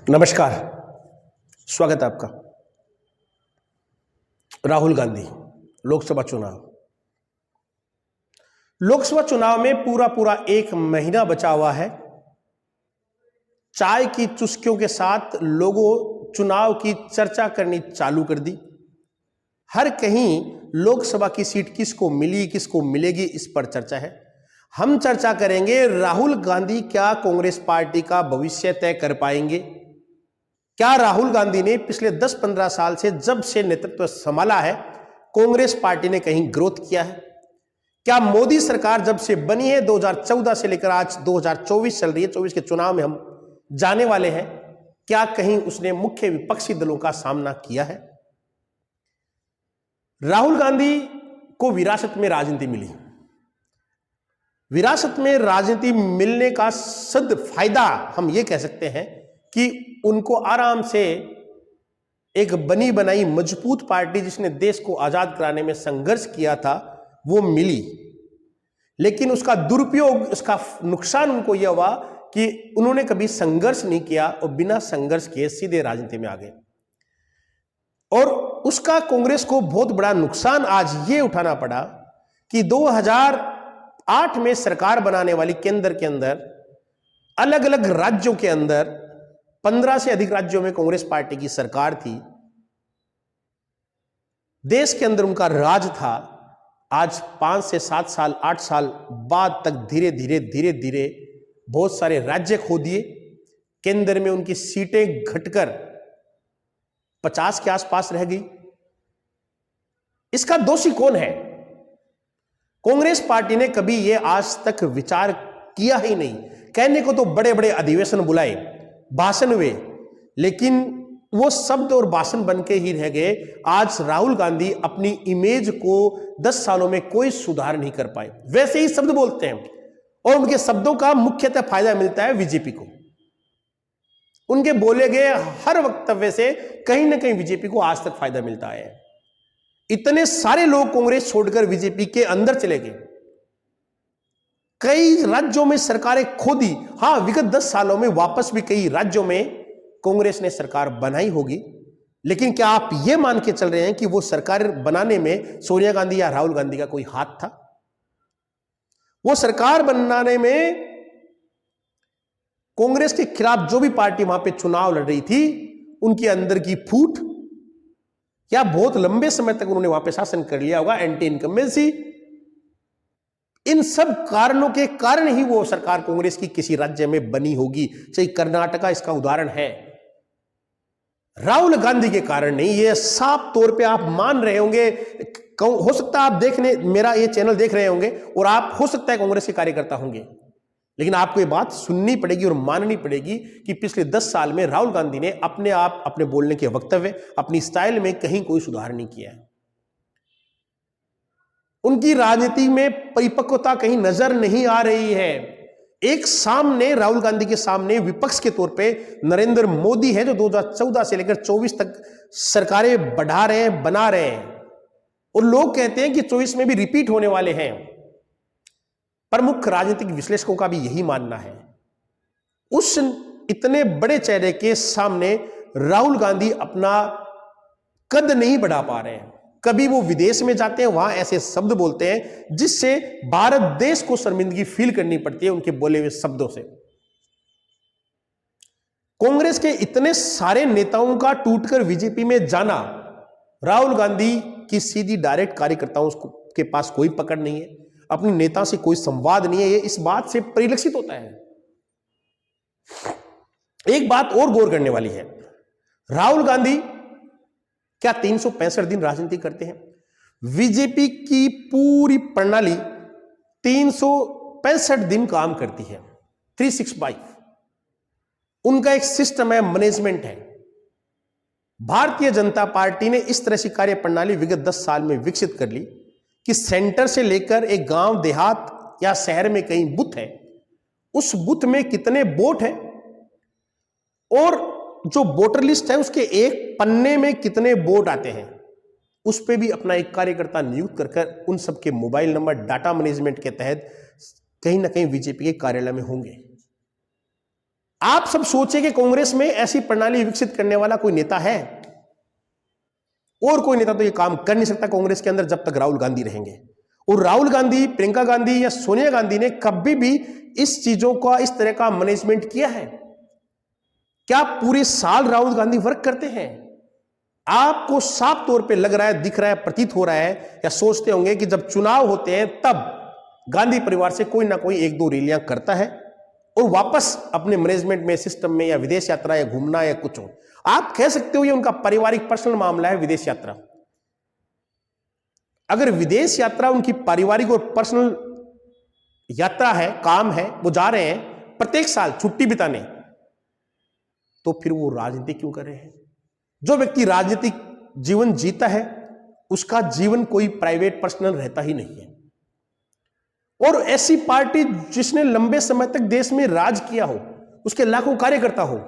नमस्कार, स्वागत है आपका। राहुल गांधी, लोकसभा चुनाव में पूरा एक महीना बचा हुआ है। चाय की चुस्कियों के साथ लोगों चुनाव की चर्चा करनी चालू कर दी। हर कहीं लोकसभा की सीट किसको मिली, किसको मिलेगी, इस पर चर्चा है। हम चर्चा करेंगे राहुल गांधी क्या कांग्रेस पार्टी का भविष्य तय कर पाएंगे। क्या राहुल गांधी ने पिछले 10-15 साल से जब से नेतृत्व संभाला है कांग्रेस पार्टी ने कहीं ग्रोथ किया है? क्या मोदी सरकार जब से बनी है 2014 से लेकर आज 2024 चल रही है, 24 के चुनाव में हम जाने वाले हैं, क्या कहीं उसने मुख्य विपक्षी दलों का सामना किया है? राहुल गांधी को विरासत में राजनीति मिली। विरासत में राजनीति मिलने का सद फायदा हम ये कह सकते हैं कि उनको आराम से एक बनी बनाई मजबूत पार्टी जिसने देश को आजाद कराने में संघर्ष किया था वो मिली। लेकिन उसका दुरुपयोग, उसका नुकसान उनको यह हुआ कि उन्होंने कभी संघर्ष नहीं किया और बिना संघर्ष किए सीधे राजनीति में आ गए। और उसका कांग्रेस को बहुत बड़ा नुकसान आज ये उठाना पड़ा कि 2008 में सरकार बनाने वाली केंद्र के अंदर अलग अलग राज्यों के अंदर 15 से अधिक राज्यों में कांग्रेस पार्टी की सरकार थी, देश के अंदर उनका राज था। आज 5 से 7 साल 8 साल बाद तक धीरे धीरे बहुत सारे राज्य खो दिए। केंद्र में उनकी सीटें घटकर 50 के आसपास रह गई। इसका दोषी कौन है? कांग्रेस पार्टी ने कभी यह आज तक विचार किया ही नहीं। कहने को तो बड़े बड़े अधिवेशन बुलाए, भाषण हुए, लेकिन वो शब्द और भाषण बन के ही रह गए। आज राहुल गांधी अपनी इमेज को 10 सालों में कोई सुधार नहीं कर पाए। वैसे ही शब्द बोलते हैं और उनके शब्दों का मुख्यतः फायदा मिलता है बीजेपी को। उनके बोले गए हर वक्तव्य से कहीं ना कहीं बीजेपी को आज तक फायदा मिलता है। इतने सारे लोग कांग्रेस छोड़कर बीजेपी के अंदर चले गए। कई राज्यों में सरकारें खो दी। हां, विगत 10 सालों में वापस भी कई राज्यों में कांग्रेस ने सरकार बनाई होगी, लेकिन क्या आप यह मान के चल रहे हैं कि वो सरकार बनाने में सोनिया गांधी या राहुल गांधी का कोई हाथ था? वो सरकार बनाने में कांग्रेस के खिलाफ जो भी पार्टी वहां पे चुनाव लड़ रही थी, उनके अंदर की फूट, या बहुत लंबे समय तक उन्होंने वहां पे शासन कर लिया होगा, एंटी इनकम्बेंसी, इन सब कारणों के कारण ही वो सरकार कांग्रेस की किसी राज्य में बनी होगी। चाहे कर्नाटका इसका उदाहरण है। राहुल गांधी के कारण नहीं। ये साफ तौर पे आप मान रहे होंगे, हो सकता है आप देखने मेरा ये चैनल देख रहे होंगे और आप हो सकता है कांग्रेस के कार्यकर्ता होंगे, लेकिन आपको ये बात सुननी पड़ेगी और माननी पड़ेगी कि पिछले 10 साल में राहुल गांधी ने अपने आप, अपने बोलने के वक्तव्य, अपनी स्टाइल में कहीं कोई सुधार नहीं किया है। उनकी राजनीति में परिपक्वता कहीं नजर नहीं आ रही है। एक सामने राहुल गांधी के सामने विपक्ष के तौर पे नरेंद्र मोदी है, जो 2014 से लेकर 24 तक सरकारें बढ़ा रहे हैं, बना रहे हैं, और लोग कहते हैं कि 24 में भी रिपीट होने वाले हैं। प्रमुख राजनीतिक विश्लेषकों का भी यही मानना है। उस इतने बड़े चेहरे के सामने राहुल गांधी अपना कद नहीं बढ़ा पा रहे हैं। कभी वो विदेश में जाते हैं, वहां ऐसे शब्द बोलते हैं जिससे भारत देश को शर्मिंदगी फील करनी पड़ती है उनके बोले हुए शब्दों से। कांग्रेस के इतने सारे नेताओं का टूटकर बीजेपी में जाना, राहुल गांधी की सीधी डायरेक्ट कार्यकर्ताओं के पास कोई पकड़ नहीं है, अपने नेता से कोई संवाद नहीं है, ये इस बात से परिलक्षित होता है। एक बात और गौर करने वाली है, राहुल गांधी क्या 365 दिन राजनीति करते हैं? बीजेपी की पूरी प्रणाली 365 दिन काम करती है, 365। उनका एक सिस्टम है, मैनेजमेंट है। भारतीय जनता पार्टी ने इस तरह से कार्य प्रणाली विगत 10 साल में विकसित कर ली कि सेंटर से लेकर एक गांव, देहात या शहर में कहीं बूथ है, उस बूथ में कितने वोट हैं और जो वोटर लिस्ट है उसके एक पन्ने में कितने वोट आते हैं, उस पे भी अपना एक कार्यकर्ता नियुक्त कर उन सबके मोबाइल नंबर डाटा मैनेजमेंट के तहत कहीं ना कहीं बीजेपी के कार्यालय में होंगे। आप सब सोचे कि कांग्रेस में ऐसी प्रणाली विकसित करने वाला कोई नेता है? और कोई नेता तो ये काम कर नहीं सकता कांग्रेस के अंदर जब तक राहुल गांधी रहेंगे। और राहुल गांधी, प्रियंका गांधी या सोनिया गांधी ने कभी भी इस चीजों का, इस तरह का मैनेजमेंट किया है? क्या पूरे साल राहुल गांधी वर्क करते हैं? आपको साफ तौर पे लग रहा है, दिख रहा है, प्रतीत हो रहा है, या सोचते होंगे कि जब चुनाव होते हैं तब गांधी परिवार से कोई ना कोई एक दो रैलियां करता है और वापस अपने मैनेजमेंट में, सिस्टम में, या विदेश यात्रा या घूमना या कुछ हो। आप कह सकते हो ये उनका पारिवारिक पर्सनल मामला है, विदेश यात्रा। अगर विदेश यात्रा उनकी पारिवारिक और पर्सनल यात्रा है, काम है, वो जा रहे हैं प्रत्येक साल छुट्टी बिताने, तो फिर वो राजनीति क्यों कर रहे हैं? जो व्यक्ति राजनीतिक जीवन जीता है उसका जीवन कोई प्राइवेट पर्सनल रहता ही नहीं है। और ऐसी पार्टी जिसने लंबे समय तक देश में राज किया हो, उसके लाखों कार्यकर्ता हो,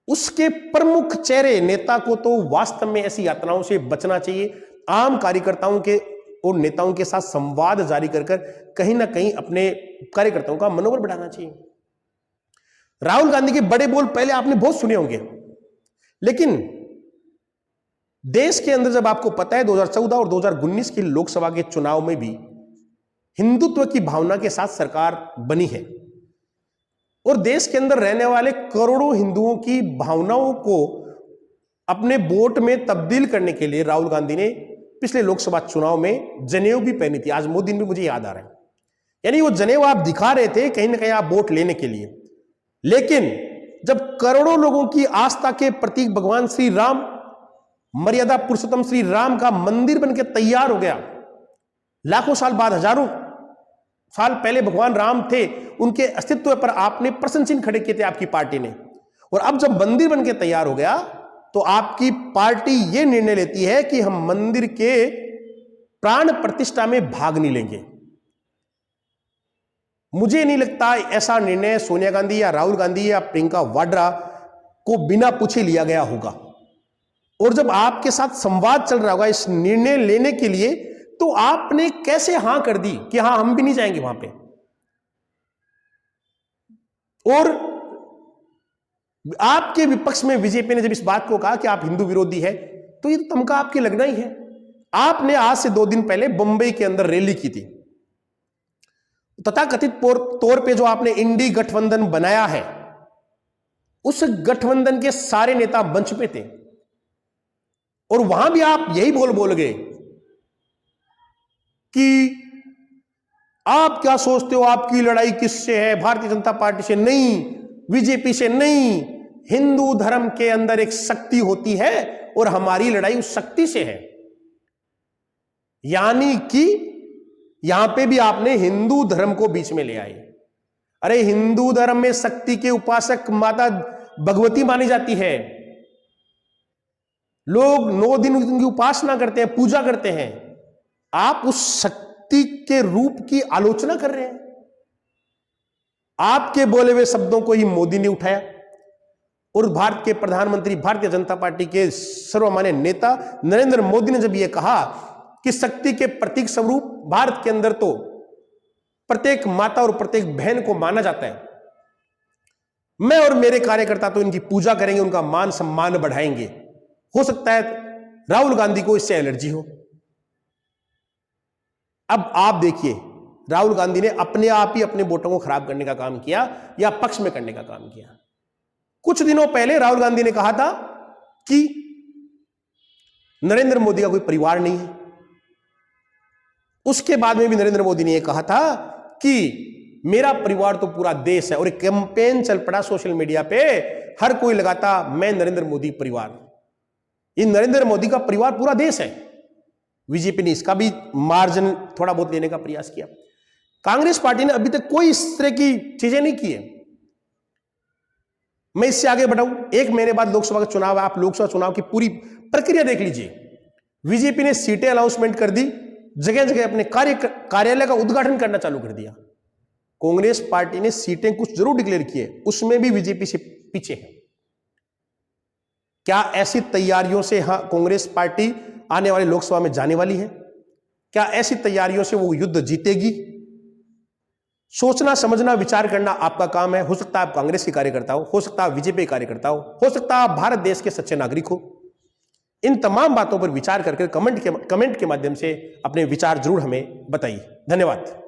उसके प्रमुख चेहरे नेता को तो वास्तव में ऐसी यात्राओं से बचना चाहिए। आम कार्यकर्ताओं के और नेताओं के साथ संवाद जारी कर कहीं ना कहीं अपने कार्यकर्ताओं का मनोबल बढ़ाना चाहिए। राहुल गांधी के बड़े बोल पहले आपने बहुत सुने होंगे, लेकिन देश के अंदर जब आपको पता है 2014 और 2019 की लोकसभा के चुनाव में भी हिंदुत्व की भावना के साथ सरकार बनी है और देश के अंदर रहने वाले करोड़ों हिंदुओं की भावनाओं को अपने वोट में तब्दील करने के लिए राहुल गांधी ने पिछले लोकसभा चुनाव में जनेऊ भी पहनी थी। आज वो दिन भी मुझे याद आ रहा है। यानी वो जनेऊ आप दिखा रहे थे कहीं ना कहीं आप वोट लेने के लिए, लेकिन जब करोड़ों लोगों की आस्था के प्रतीक भगवान श्री राम, मर्यादा पुरुषोत्तम श्री राम का मंदिर बनकर तैयार हो गया, लाखों साल बाद, हजारों साल पहले भगवान राम थे, उनके अस्तित्व पर आपने प्रश्न चिन्ह खड़े किए थे आपकी पार्टी ने, और अब जब मंदिर बनकर तैयार हो गया तो आपकी पार्टी यह निर्णय लेती है कि हम मंदिर के प्राण प्रतिष्ठा में भाग नहीं लेंगे। मुझे नहीं लगता ऐसा निर्णय सोनिया गांधी या राहुल गांधी या प्रियंका वाड्रा को बिना पूछे लिया गया होगा। और जब आपके साथ संवाद चल रहा होगा इस निर्णय लेने के लिए, तो आपने कैसे हां कर दी कि हां हम भी नहीं जाएंगे वहां पे। और आपके विपक्ष में बीजेपी ने जब इस बात को कहा कि आप हिंदू विरोधी है, तो ये तो तमका आपके लगना ही है। आपने आज से 2 दिन पहले बंबई के अंदर रैली की थी, तथाकथित तौर पे जो आपने इंडी गठबंधन बनाया है, उस गठबंधन के सारे नेता मंच पे थे और वहां भी आप यही बोल गए कि आप क्या सोचते हो, आपकी लड़ाई किससे है? भारतीय जनता पार्टी से नहीं, बीजेपी से नहीं, हिंदू धर्म के अंदर एक शक्ति होती है और हमारी लड़ाई उस शक्ति से है। यानी कि यहां पे भी आपने हिंदू धर्म को बीच में ले आए। अरे हिंदू धर्म में शक्ति के उपासक माता भगवती मानी जाती है, लोग 9 दिन उनकी उपासना करते हैं, पूजा करते हैं। आप उस शक्ति के रूप की आलोचना कर रहे हैं। आपके बोले हुए शब्दों को ही मोदी ने उठाया और भारत के प्रधानमंत्री, भारतीय जनता पार्टी के सर्वमान्य नेता नरेंद्र मोदी ने जब यह कहा कि शक्ति के प्रतीक स्वरूप भारत के अंदर तो प्रत्येक माता और प्रत्येक बहन को माना जाता है, मैं और मेरे कार्यकर्ता तो इनकी पूजा करेंगे, उनका मान सम्मान बढ़ाएंगे। हो सकता है राहुल गांधी को इससे एलर्जी हो। अब आप देखिए, राहुल गांधी ने अपने आप ही अपने वोटों को खराब करने का काम किया या पक्ष में करने का काम किया। कुछ दिनों पहले राहुल गांधी ने कहा था कि नरेंद्र मोदी का कोई परिवार नहीं है। उसके बाद में भी नरेंद्र मोदी ने यह कहा था कि मेरा परिवार तो पूरा देश है, और एक कैंपेन चल पड़ा सोशल मीडिया पे, हर कोई लगाता मैं नरेंद्र मोदी परिवार। ये नरेंद्र मोदी का परिवार पूरा देश है। बीजेपी ने इसका भी मार्जिन थोड़ा बहुत लेने का प्रयास किया। कांग्रेस पार्टी ने अभी तक कोई इस तरह की चीजें नहीं की है। मैं इससे आगे बढ़ाऊं, 1 महीने बाद लोकसभा का चुनाव है। आप लोकसभा चुनाव की पूरी प्रक्रिया देख लीजिए। बीजेपी ने सीटें अनाउंसमेंट कर दी, जगह जगह अपने कार्यालय का उद्घाटन करना चालू कर दिया। कांग्रेस पार्टी ने सीटें कुछ जरूर डिक्लेयर की है, उसमें भी बीजेपी से पीछे है। क्या ऐसी तैयारियों से कांग्रेस पार्टी आने वाली लोकसभा में जाने वाली है? क्या ऐसी तैयारियों से वो युद्ध जीतेगी? सोचना, समझना, विचार करना आपका काम है। हो सकता है आप कांग्रेस के कार्यकर्ता हो सकता है विजेपी कार्यकर्ता हो सकता है आप भारत देश के सच्चे नागरिक हो। इन तमाम बातों पर विचार करके कमेंट के माध्यम से अपने विचार जरूर हमें बताइए। धन्यवाद।